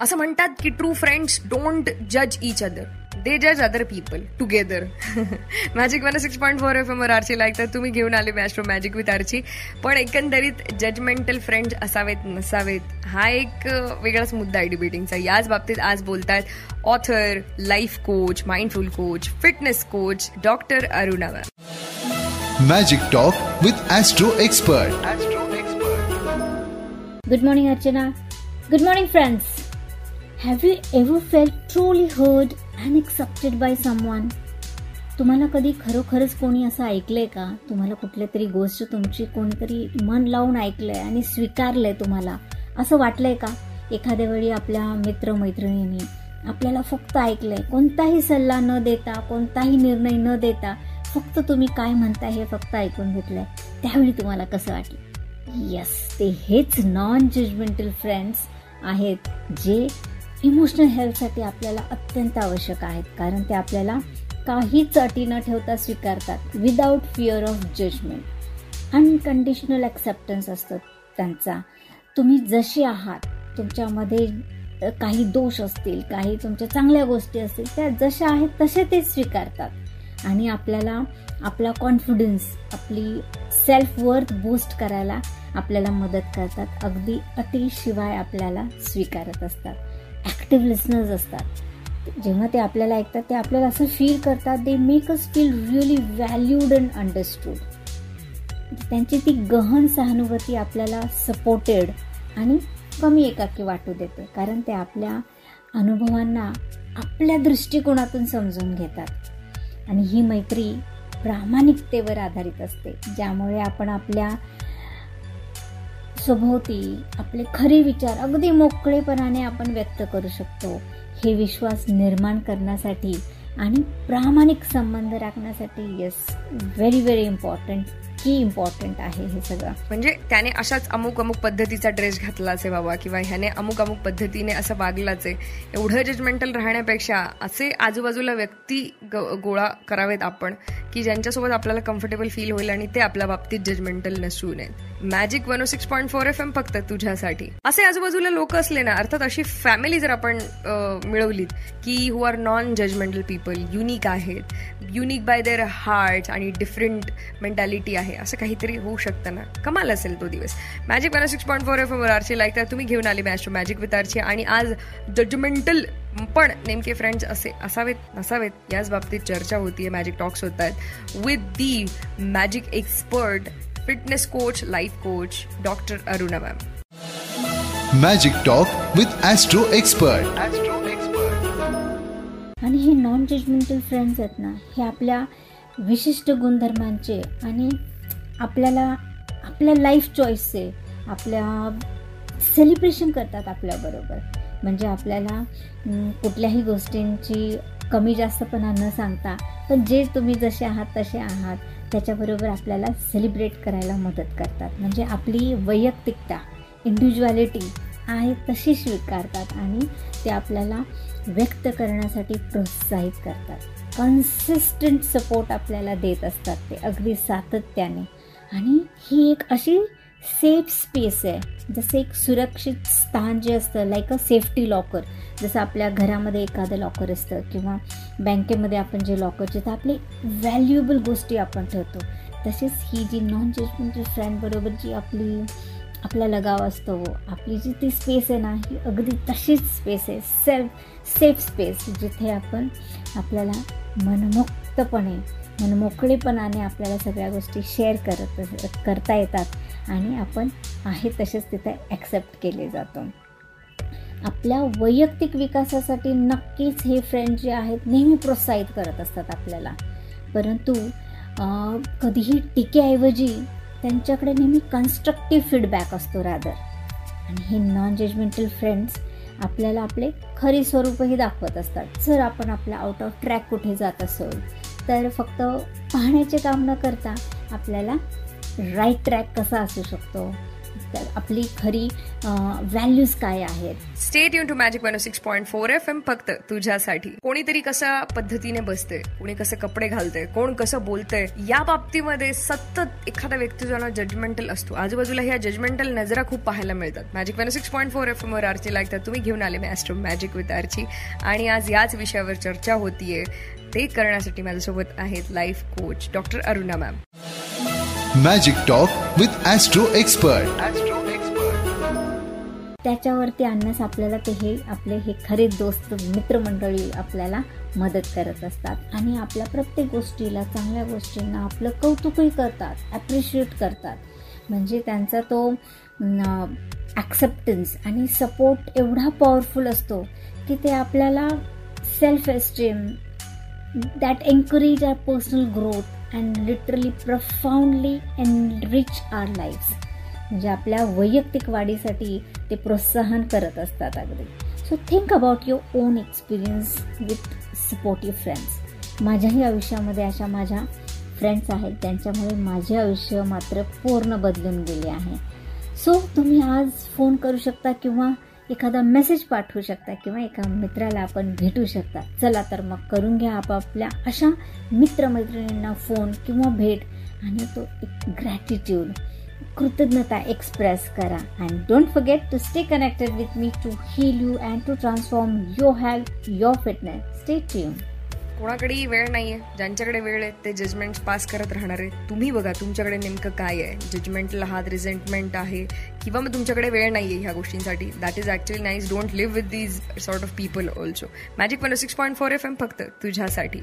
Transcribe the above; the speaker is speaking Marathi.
असं म्हणतात की ट्रू फ्रेंड्स डोंट जज इच अदर, दे जज other people together. Magic 106.4 FM वर आरची ऐकतात तुम्ही, घेऊन आले मॅस्ट्रो मॅजिक विथ आरची. पण एकंदरीत जजमेंटल फ्रेंड्स असावेत नसावेत हा एक वेगळाच मुद्दा आहे डिबेटिंगचा. याच बाबतीत आज बोलतायत author, life coach, mindful coach, fitness coach doctor Aruna ma'am. Magic talk with Austro expert. Good morning, Archana. Good morning, friends. Have you ever felt truly heard and accepted by someone? तुम्हाला कधी खरोखरच कोणी असं ऐकलंय का? तुम्हाला कुठल्या तरी गोष्ट तुमची कोणीतरी मन लावून ऐकलंय आणि स्वीकारलंय तुम्हाला, असं वाटलंय का? एखाद्या वेळी आपल्या मित्रमैत्रिणींनी आपल्याला फक्त ऐकलंय, कोणताही सल्ला न देता, कोणताही निर्णय न देता, फक्त तुम्ही काय म्हणताय हे फक्त ऐकून घेतलंय. त्यावेळी तुम्हाला कसं वाटलं? यस, ते हेच नॉन जजमेंटल फ्रेंड्स आहेत जे इमोशनल हेल्थसाठी आपल्याला अत्यंत आवश्यक आहेत. कारण ते आपल्याला काहीच अटी न ठेवता स्वीकारतात, without fear of judgement. Unconditional acceptance असतं त्यांचा. तुम्ही जसे आहात, तुमच्यामध्ये काही दोष असतील, काही तुमच्या चांगल्या गोष्टी असतील, त्या जशा आहेत तसे ते स्वीकारतात आणि आपल्याला आपला कॉन्फिडन्स, आपली सेल्फ वर्थ बूस्ट करायला आपल्याला मदत करतात. अगदी अटीशिवाय आपल्याला स्वीकारत असतात. ॲक्टिव्ह लिसनर्स असतात. जेव्हा ते आपल्याला ऐकतात ते आपल्याला असं फील करतात, they make us feel really valued and understood. त्यांची ती गहन सहानुभूती आपल्याला सपोर्टेड आणि कमी एकाकी वाटू देते. कारण ते आपल्या अनुभवांना आपल्या दृष्टिकोनातून समजून घेतात. आणि ही मैत्री प्रामाणिकतेवर आधारित असते, ज्यामुळे आपण आपल्या सभोवती आपले खरे विचार अगदी मोकळेपणाने आपण व्यक्त करू शकतो. हे विश्वास निर्माण करण्यासाठी आणि प्रामाणिक संबंध राखण्यासाठी यस, व्हेरी व्हेरी इम्पॉर्टंट आहे हे सगळं. म्हणजे त्याने अशाच अमुक पद्धतीचा ड्रेस घातलाच आहे बाबा, किंवा ह्याने अमुक पद्धतीने असं वागलाच आहे, एवढं जजमेंटल राहण्यापेक्षा असे आजूबाजूला व्यक्ती गोळा करावेत आपण की ज्यांच्यासोबत आपल्याला कम्फर्टेबल फील होईल आणि ते आपल्या बाबतीत जजमेंटल नसू नयेत. मॅजिक 106.4 FM फक्त तुझ्यासाठी. असे आजूबाजूला लोक असले ना, अर्थात अशी फॅमिली जर आपण मिळवलीत की who are non judgmental people, unique आहेत, युनिक बाय देअर हार्ट आणि डिफरंट मेंटॅलिटी आहे, असं काहीतरी होऊ शकतं ना, कमाल असेल तो दिवस. मॅजिक 106.4 FM वर आरची ऐकतात तुम्ही, घेऊन आले मॅस्ट्रो मॅजिक विथ आरची. आणि आज जजमेंटल पण नेमके फ्रेंड्स असे असावेत नसावेत याच बाबतीत चर्चा होतीये. मॅजिक टॉक्स होत आहेत with the magic expert, fitness coach, life coach doctor Aruna ma'am. Magic talk with Austro expert. आणि हे नॉन जजमेंटल फ्रेंड्स आहेत ना, हे आपल्या विशिष्ट गुणधर्मांचे आणि आपल्याला आपल्या लाईफ चॉईसचे आपल्या सेलिब्रेशन करतात आपल्याबरोबर. म्हणजे आपल्याला कुठल्याही गोष्टींची कमी जास्तपणा न सांगता, पण जे तुम्ही जसे आहात तसे आहात त्याच्याबरोबर आपल्याला सेलिब्रेट करायला मदत करतात. म्हणजे आपली वैयक्तिकता, इंडिव्हिज्युअलिटी आहे तशी स्वीकारतात आणि ते आपल्याला व्यक्त करण्यासाठी प्रोत्साहित करतात. कन्सिस्टंट सपोर्ट आपल्याला देत असतात ते अगदी सातत्याने. आणि ही एक अशी सेफ स्पेस आहे, जसं एक सुरक्षित स्थान जे असतं, लाईक अ सेफ्टी लॉकर. जसं आपल्या घरामध्ये एखादं लॉकर असतं किंवा बँकेमध्ये आपण जे लॉकर, जिथं आपले व्हॅल्युएबल गोष्टी आपण ठेवतो, तसेच ही जी नॉन जजमेंटल फ्रेंड बरोबर जी आपला लगाव असतो, आपली जी ती स्पेस आहे ना, ही अगदी तशीच स्पेस आहे, सेफ स्पेस, जिथे आपण आपल्याला मनमोकळेपणाने आपल्याला सगळ्या गोष्टी शेअर करता येतात आणि आपण आहे तसेच तिथे ॲक्सेप्ट केले जातो. आपल्या वैयक्तिक विकासासाठी नक्कीच हे फ्रेंड जे आहेत नेहमी प्रोत्साहित करत असतात आपल्याला. परंतु कधीही टीकेऐवजी त्यांच्याकडे नेहमी कन्स्ट्रक्टिव्ह फीडबॅक असतो रादर. आणि हे नॉन जजमेंटल फ्रेंड्स आपल्याला आपले खरे स्वरूपही दाखवत असतात. जर आपण आपल्या आउट ऑफ ट्रॅक कुठे जात असेल तर फक्त पाहण्याचे काम न करता आपल्याला राईट ट्रॅक कसा असू शकतो, आपली खरी व्हॅल्यूज काय आहेत. Stay tune to magic 106.4 FM, फक्त तुझ्यासाठी. कोणीतरी कशा पद्धतीने बसते, कोणी कसे कपडे घालते, कोण कसं बोलतंय, या बाबतीमध्ये सतत एखादा व्यक्ती जो जजमेंटल असतो. आजूबाजूला ह्या जजमेंटल नजरा खूप पाहायला मिळतात. मॅजिक 106.4 FM वर आरची लागतात. तुम्ही घेऊन आले मी ॲस्ट्रो मॅजिक विथ आरची, आणि आज याच विषयावर चर्चा होतीये. ते करण्यासाठी माझ्यासोबत आहेत life coach doctor Aruna ma'am. Magic talk with Austro expert. त्याच्यावरती आणण्यास आपल्याला आपले हे खरे दोस्त मित्रमंडळी आपल्याला मदत करत असतात आणि आपल्या प्रत्येक गोष्टीला, चांगल्या गोष्टींना आपलं कौतुकही करतात, ॲप्रिशिएट करतात. म्हणजे त्यांचा तो ॲक्सेप्टन्स आणि सपोर्ट एवढा पॉवरफुल असतो की ते आपल्याला self esteem that encourage our personal growth and literally profoundly enrich our lives. म्हणजे आपल्या वैयक्तिक वाढीसाठी ते प्रोत्साहन करत असतात अगदी. So think about your on experience with supportive friends. माझ्याही आयुष्यामध्ये अशा माझ्या फ्रेंड्स आहेत, त्यांच्यामुळे माझे आयुष्य मात्र पूर्ण बदलून गेले आहे. सो तुम्ही आज फोन करू शकता किंवा एखादा मेसेज पाठवू शकता किंवा एका मित्राला आपण भेटू शकता. चला तर मग करून घ्या आपापल्या अशा मित्रमैत्रिणींना फोन किंवा भेट, आणि तो एक ग्रॅटिट्यूड, कृतज्ञता एक्सप्रेस करा. And don't forget to stay connected with me to heal you and to transform your health, your fitness. Stay tuned. कोणाकडेही वेळ नाहीये, ज्यांच्याकडे वेळ आहे ते जजमेंट पास करत राहणार आहे. तुम्ही बघा तुमच्याकडे नेमकं काय आहे. जजमेंटल आहात, रिझेंटमेंट आहे, किंवा मग तुमच्याकडे वेळ नाहीये ह्या गोष्टींसाठी. That is actually nice. Don't live with these sort of people also. Magic 106.4 FM, फक्त तुझ्यासाठी.